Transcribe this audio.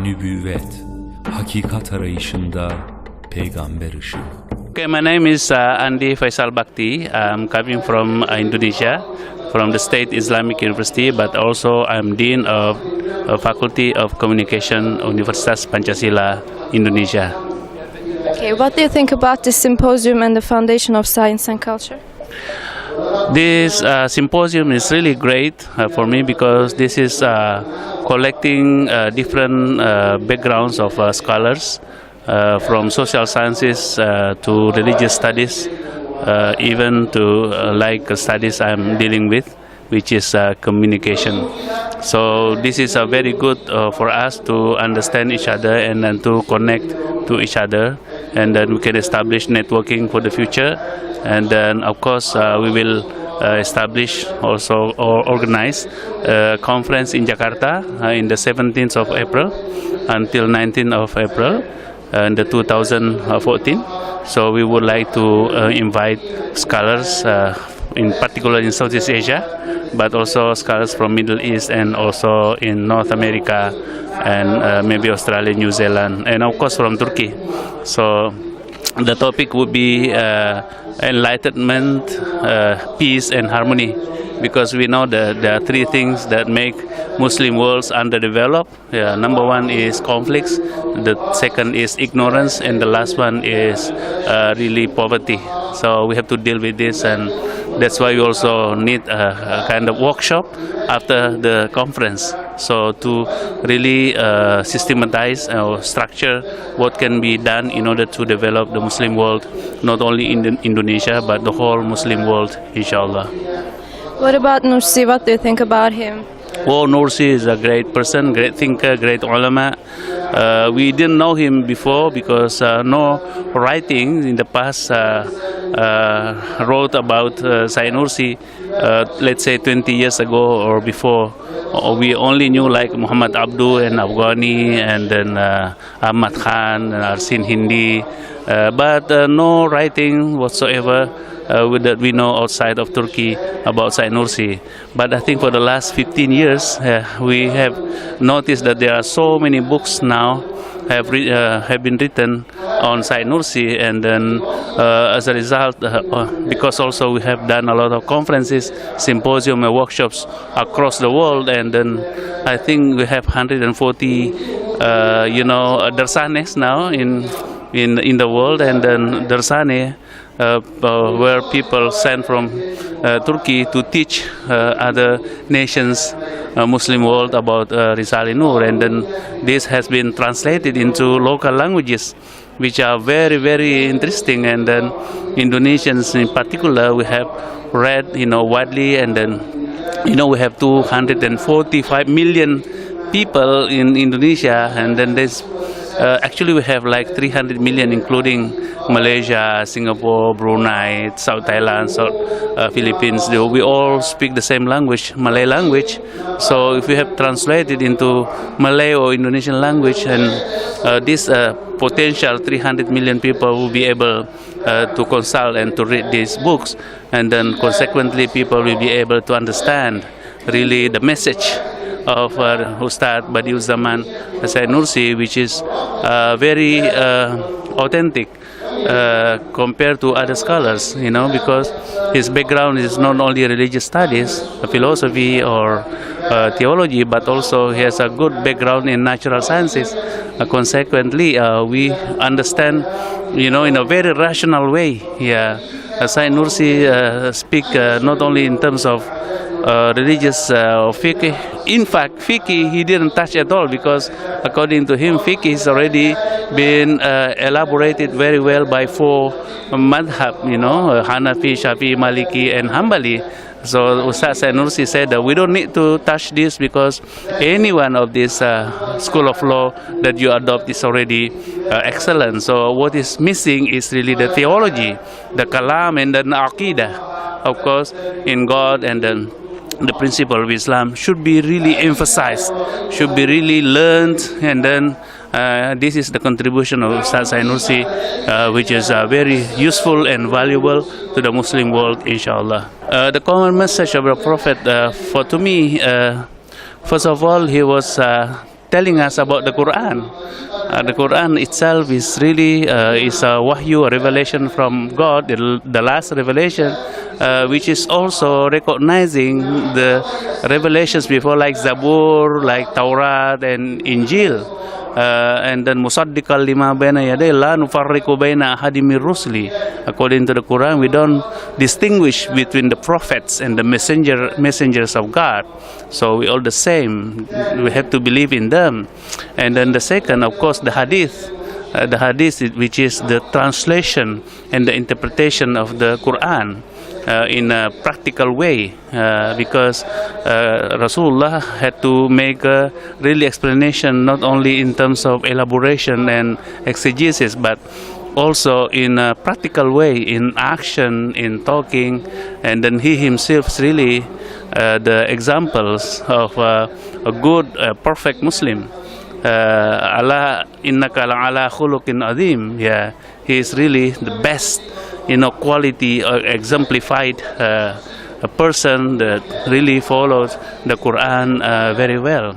Nübüvvet, hakikat arayışında peygamber ışığı. Okay, my name is Andi Bakti. I'm coming from Indonesia, from the State Islamic University, but also I'm Dean of Faculty of Communication, Universitas Pancasila, Indonesia. Okay, what do you think about this symposium and the Foundation of Science and Culture? This symposium is really great for me because this is collecting different backgrounds of scholars from social sciences to religious studies, even to like studies I'm dealing with, which is communication. So this is very good for us to understand each other and then to connect to each other, and then we can establish networking for the future. And then of course we will establish also or organize a conference in Jakarta in the 17th of April until 19th of April in the 2014. So we would like to invite scholars in particular in Southeast Asia, but also scholars from Middle East and also in North America and maybe Australia, New Zealand, and of course from Turkey. So the topic would be enlightenment, peace and harmony, because we know that there are three things that make Muslim worlds underdeveloped. Number one is conflicts, the second is ignorance, and the last one is really poverty. So we have to deal with this, and that's why we also need a kind of workshop after the conference. So to really systematize or structure what can be done in order to develop the Muslim world, not only in Indonesia, but the whole Muslim world, inshallah. What about Nursi? What do you think about him? Oh, Nursi is a great person, great thinker, great ulama. We didn't know him before because no writing in the past wrote about Sayyid Nursi, let's say 20 years ago or before. We only knew like Muhammad Abdu and Afghani and then Ahmad Khan and Arsin Hindi, but no writing whatsoever that we know outside of Turkey about Sayyid Nursi. But I think for the last 15 years we have noticed that there are so many books now have been written on Sayyid Nursi, and then as a result, because also we have done a lot of conferences, symposium and workshops across the world, and then I think we have 140 darsanes now in the world, and then darsane where people send from Turkey to teach other nations, Muslim world about Risale Nur, and then this has been translated into local languages, which are very, very interesting. And then Indonesians in particular, we have read, widely, and then, we have 245 million people in Indonesia, and then there's actually we have like 300 million, including Malaysia, Singapore, Brunei, South Thailand, South Philippines. We all speak the same language, Malay language. So if we have translated into Malay or Indonesian language, and this potential 300 million people will be able to consult and to read these books, and then consequently people will be able to understand really the message of Ustad Bediüzzaman Sayyid Nursi, which is very authentic compared to other scholars, because his background is not only religious studies, philosophy or theology, but also he has a good background in natural sciences. Consequently, we understand, in a very rational way. Sayyid Nursi speak not only in terms of religious or fiqh. In fact, fiqh he didn't touch at all, because according to him, fiqh has already been elaborated very well by 4 madhab, Hanafi, Shafi'i, Maliki and Hanbali. So Ustaz Sayyid Nursi said that we don't need to touch this, because any one of this school of law that you adopt is already excellent. So what is missing is really the theology, the kalam and the aqidah, of course, in God, and then the principle of Islam should be really emphasized, should be really learned, and then this is the contribution of Ustaz Sayyid Nursi, which is very useful and valuable to the Muslim world, inshallah. The common message of the Prophet, to me, first of all, he was telling us about the Quran. The Quran itself is really is a wahyu, a revelation from God, the last revelation, which is also recognizing the revelations before, like Zabur, like Taurat and Injil. And then musaddiqal lima baina yaday la nufarriqu baina ahadim min rusuli. According to the Quran, we don't distinguish between the prophets and the messengers of God. So we all the same. We have to believe in them. And then the second, of course, the hadith. The hadith, which is the translation and the interpretation of the Quran in a practical way, because Rasulullah had to make a really explanation not only in terms of elaboration and exegesis, but also in a practical way, in action, in talking. And then he himself is really the examples of a good, perfect Muslim. Allah innaka ala khuluqin azim. Yeah, he is really the best, quality exemplified a person that really follows the Quran very well.